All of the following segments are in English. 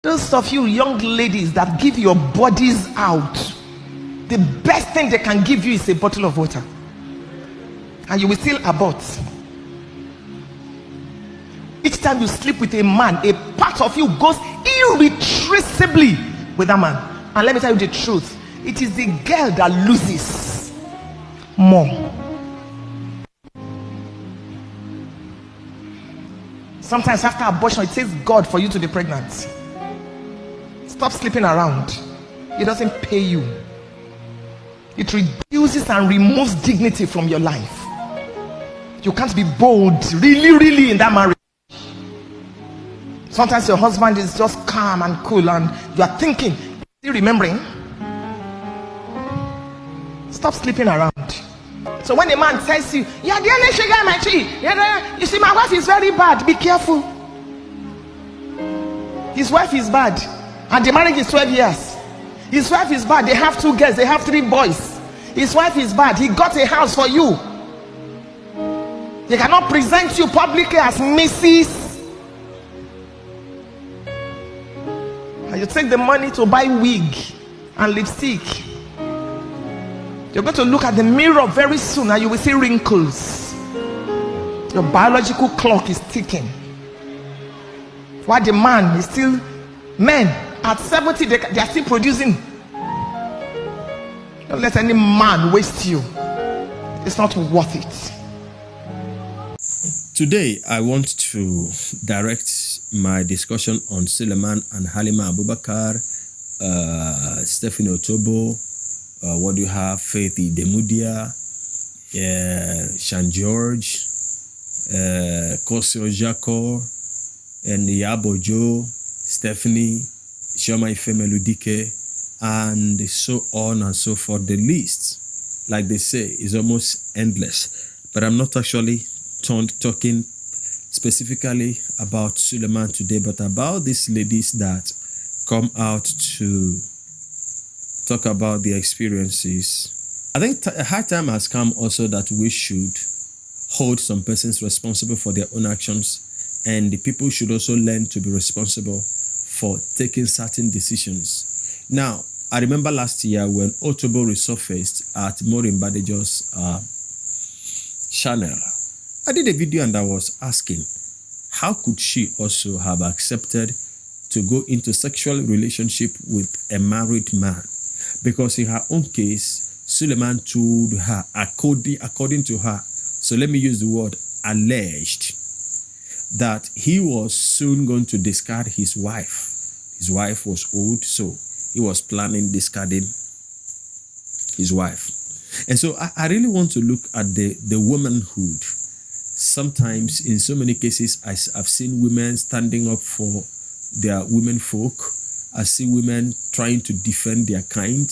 Those of you young ladies that give your bodies out, the best thing they can give you is a bottle of water, and you will still abort. Each time you sleep with a man, a part of you goes irretrievably with that man. And let me tell you the truth, it is the girl that loses more. Sometimes after abortion, it takes God for you to be pregnant. Stop sleeping around. It doesn't pay you. It reduces and removes dignity from your life. You can't be bold, really in that marriage. Sometimes your husband is just calm and cool, and you are thinking, still remembering. Stop sleeping around. So when a man tells you, "Yeah, you see, my wife is very bad," be careful. His wife is bad, and the marriage is 12 years. His wife is bad. They have 2 girls, they have 3 boys. His wife is bad. He got a house for you. He cannot present you publicly as Mrs. And you take the money to buy wig and lipstick. You're going to look at the mirror very soon and you will see wrinkles. Your biological clock is ticking. While the man is still, men at 70, they are still producing. Don't let any man waste you. It's not worth it. Today, I want to direct my discussion on Suleman and Halimar, Abubakar, Stephanie Otobo, what do you have? Faith Idemudia, Shan George, Kosio Jaco, and Yabojo, Stephanie, Chioma Ifemeludike, and so on and so forth. The list, like they say, is almost endless. But I'm not actually talking specifically about Suleman today, but about these ladies that come out to talk about their experiences. I think a hard time has come also that we should hold some persons responsible for their own actions, and the people should also learn to be responsible for taking certain decisions. Now, I remember last year when Otobo resurfaced at Maureen Badejo's channel, I did a video and I was asking, how could she also have accepted to go into sexual relationship with a married man? Because in her own case, Suleman told her, according to her, so let me use the word alleged, that he was soon going to discard his wife. His wife was old, so he was planning discarding his wife. And so I really want to look at the womanhood. Sometimes, in so many cases, I've seen women standing up for their women folk. I see women trying to defend their kind.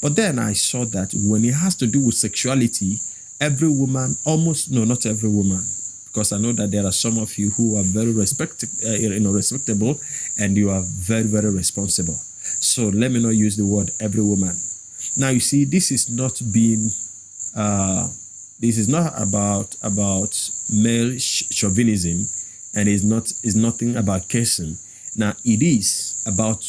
But then I saw that when it has to do with sexuality, every woman, not every woman, because I know that there are some of you who are very respectable, and you are very, very responsible. So let me not use the word every woman. Now, you see, this is not about male chauvinism, and is nothing about cursing. Now, it is about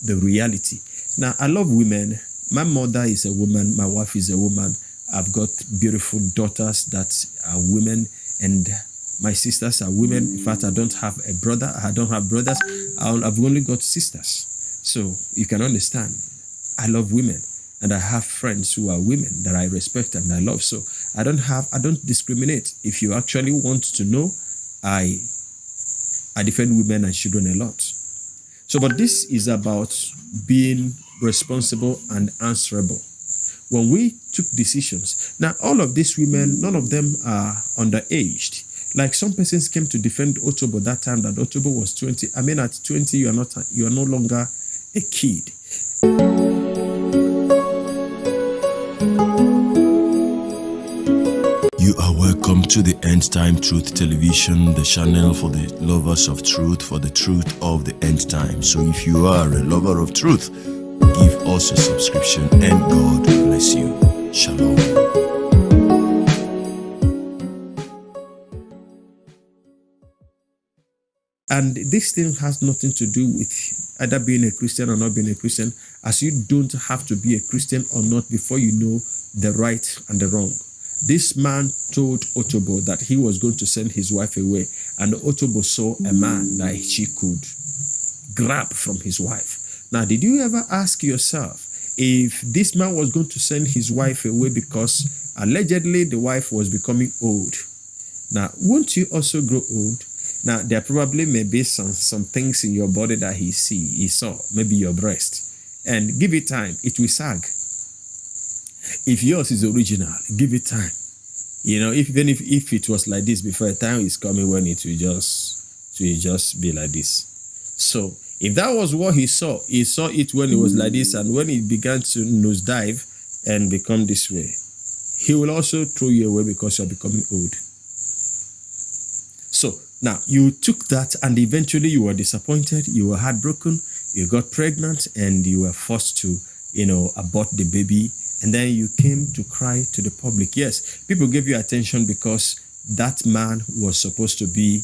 the reality. Now, I love women. My mother is a woman. My wife is a woman. I've got beautiful daughters that are women, and my sisters are women. In fact, I don't have a brother. I don't have brothers. I've only got sisters. So you can understand. I love women, and I have friends who are women that I respect and I love. So I don't discriminate. If you actually want to know, I defend women and children a lot. So, but this is about being responsible and answerable. When we took decisions, now all of these women, none of them are underaged. Like some persons came to defend Otobo that time that Otobo was 20. I mean, at 20, you are no longer a kid. You are welcome to the End Time Truth Television, the channel for the lovers of truth, for the truth of the end time. So if you are a lover of truth, give us a subscription and God bless you. Shalom. And this thing has nothing to do with either being a Christian or not being a Christian, as you don't have to be a Christian or not before you know the right and the wrong. This man told Otobo that he was going to send his wife away, and Otobo saw a man that she could grab from his wife. Now, did you ever ask yourself if this man was going to send his wife away because allegedly the wife was becoming old? Now, won't you also grow old? Now, there probably may be some things in your body that he saw, maybe your breast. And give it time, it will sag. If yours is original, give it time. You know, even if it was like this before, a time is coming when it will just be like this. So, if that was what he saw it when it was like this, and when it began to nosedive and become this way, he will also throw you away because you're becoming old. So, now, you took that and eventually you were disappointed, you were heartbroken, you got pregnant, and you were forced to, abort the baby. And then you came to cry to the public. Yes, people gave you attention because that man was supposed to be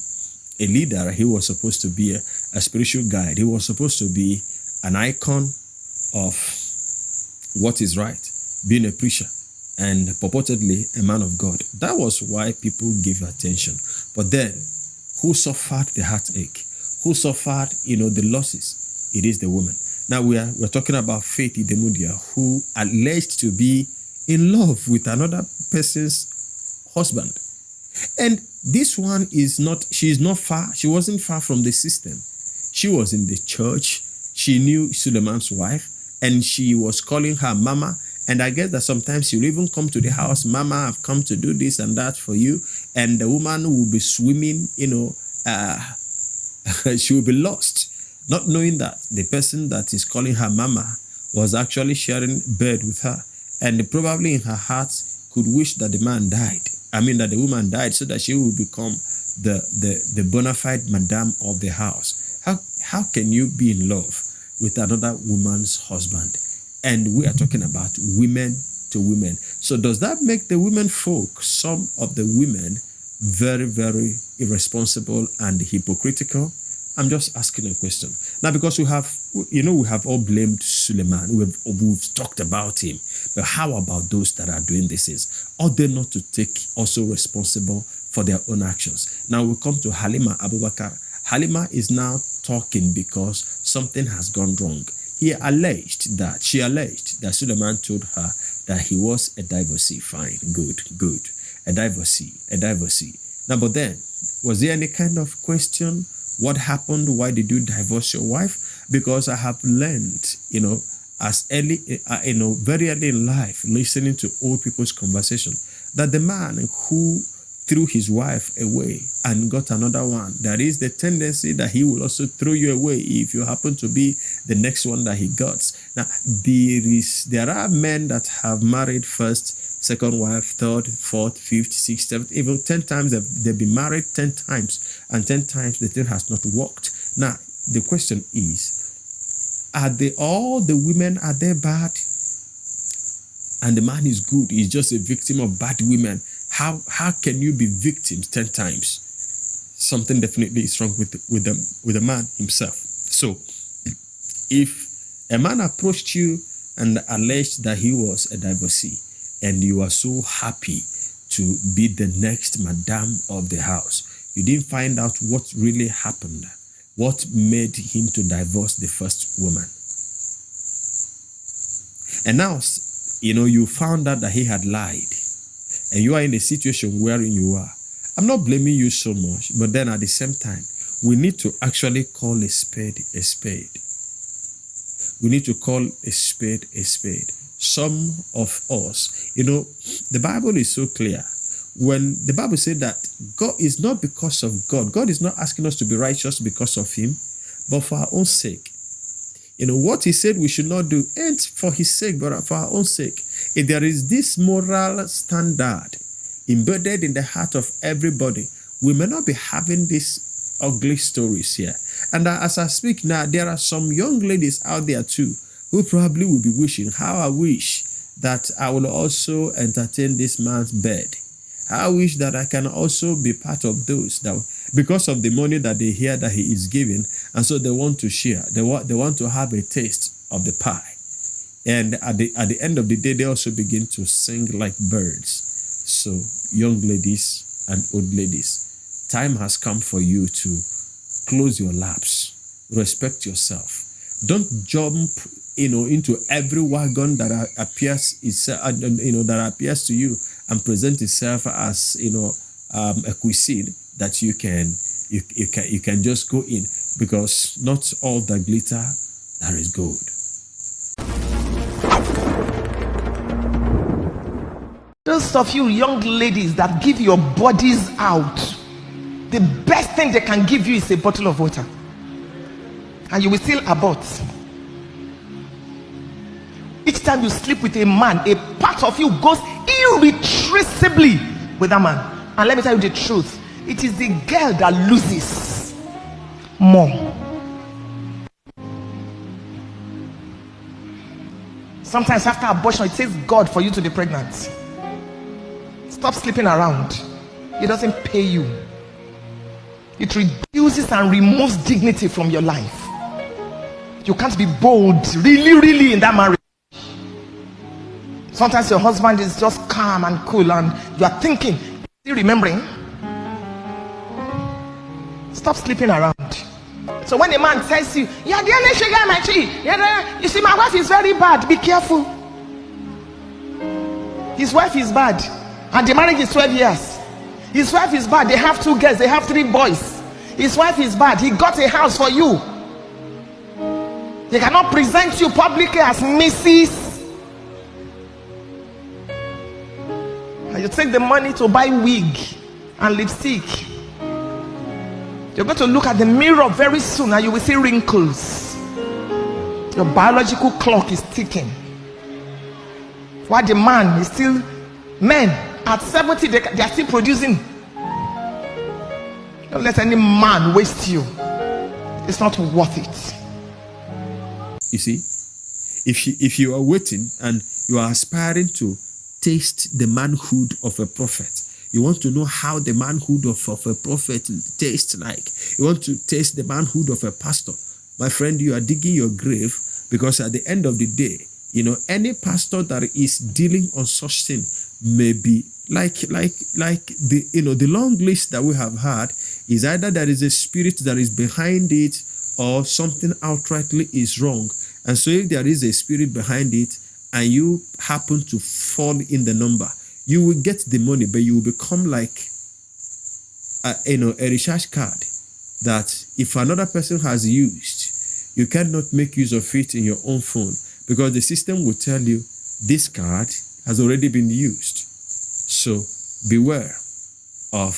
a leader. He was supposed to be a spiritual guide. He was supposed to be an icon of what is right, being a preacher, and purportedly a man of God. That was why people gave attention. But then, who suffered the heartache? Who suffered, the losses? It is the woman. Now we're talking about Faith Idemudia, who alleged to be in love with another person's husband. And this one she wasn't far from the system. She was in the church. She knew Suleman's wife, and she was calling her mama. And I guess that sometimes she'll even come to the house, "Mama, I've come to do this and that for you." And the woman will be swimming, she will be lost, not knowing that the person that is calling her mama was actually sharing bed with her. And probably in her heart could wish that the man died. That the woman died, so that she will become the bona fide madam of the house. How can you be in love with another woman's husband? And we are talking about women to women. So does that make the women folk, some of the women, very, very irresponsible and hypocritical? I'm just asking a question. Now, because we have all blamed Suleman. We've talked about him. But how about those that are doing this? Ought they not to take also responsible for their own actions? Now we come to Halimar Abubakar. Halimar is now talking because something has gone wrong. She alleged that Suleman told her that he was a divorcee. Fine, good. A divorcee. Now, but then, was there any kind of question? What happened? Why did you divorce your wife? Because I have learned, very early in life, listening to old people's conversation, that the man who threw his wife away and got another one, there is the tendency that he will also throw you away if you happen to be the next one that he got. Now, there are men that have married first, second wife, third, fourth, fifth, sixth, seventh, even 10 times. They've been married 10 times, and 10 times the thing has not worked. Now, the question is, all the women, are they bad? And the man is good. He's just a victim of bad women. How can you be victims 10 times? Something definitely is wrong with the man himself. So, if a man approached you and alleged that he was a divorcee, and you are so happy to be the next madam of the house, you didn't find out what really happened, what made him to divorce the first woman. And now, you found out that he had lied, and you are in a situation wherein you are. I'm not blaming you so much, but then at the same time, we need to actually call a spade a spade. We need to call a spade a spade. Some of us, the Bible is so clear. When the Bible said that God is not because of God is not asking us to be righteous because of him, but for our own sake. What he said we should not do ain't for his sake, but for our own sake. If there is this moral standard embedded in the heart of everybody, we may not be having these ugly stories here. And as I speak now, there are some young ladies out there too who probably will be wishing, how I wish that I will also entertain this man's bed. I wish that I can also be part of those that, because of the money that they hear that he is giving, and so they want to share. They want to have a taste of the pie. And at the end of the day, they also begin to sing like birds. So, young ladies and old ladies, time has come for you to close your laps, respect yourself. Don't jump, into every wagon that appears to you and present itself as, a cuisine that you can just go in, because not all that glitter that is gold. Those of you young ladies that give your bodies out, the best thing they can give you is a bottle of water, and you will still abort. Each time you sleep with a man, a part of you goes irretrievably with that man. And let me tell you the truth, it is the girl that loses more. Sometimes after abortion, it takes God for you to be pregnant. Stop sleeping around. It doesn't pay you. It reduces and removes dignity from your life. You can't be bold, really in that marriage. Sometimes your husband is just calm and cool, and you are thinking, still remembering. Stop sleeping around. So when a man tells you, you see, my wife is very bad, be careful. His wife is bad, and the marriage is 12 years. His wife is bad, they have 2 girls, they have 3 boys. His wife is bad, he got a house for you. He cannot present you publicly as Mrs. And you take the money to buy wig and lipstick. You're going to look at the mirror very soon and you will see wrinkles. Your biological clock is ticking. While the man is still, men at 70, they are still producing. Don't let any man waste you. It's not worth it. You see, if you are waiting and you are aspiring to taste the manhood of a prophet, you want to know how the manhood of a prophet tastes like, you want to taste the manhood of a pastor, my friend, you are digging your grave, because at the end of the day, any pastor that is dealing on such thing may be like the long list that we have had is either there is a spirit that is behind it or something outrightly is wrong. And so if there is a spirit behind it and you happen to fall in the number, you will get the money, but you will become like a recharge card that if another person has used, you cannot make use of it in your own phone, because the system will tell you this card has already been used. So beware of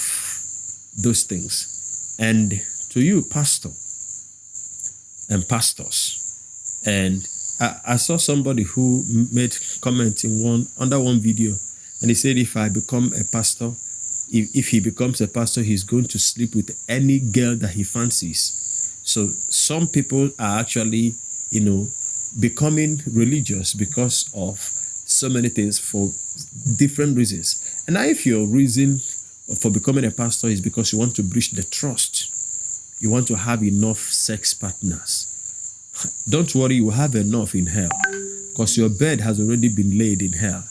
those things. And to you, pastor and pastors, and I saw somebody who made comment under one video, and he said, if I become a pastor, if he becomes a pastor, he's going to sleep with any girl that he fancies. So some people are actually, becoming religious because of so many things for different reasons. And now if your reason for becoming a pastor is because you want to breach the trust, you want to have enough sex partners, don't worry, you will have enough in hell, because your bed has already been laid in hell.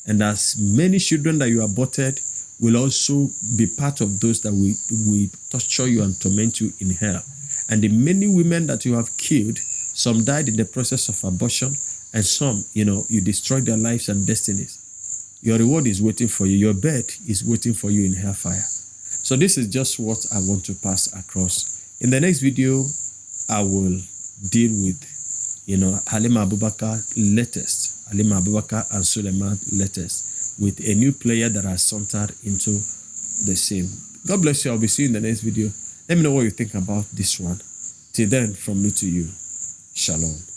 And as many children that you aborted will also be part of those that will torture you and torment you in hell. And the many women that you have killed, some died in the process of abortion, and some, you destroyed their lives and destinies. Your reward is waiting for you. Your bed is waiting for you in hellfire. So this is just what I want to pass across. In the next video, I will deal with, Halima Abubakar latest, Halima Abubakar and Suleman latest, with a new player that has sauntered into the scene. God bless you. I'll be seeing you in the next video. Let me know what you think about this one. Till then, from me to you, shalom.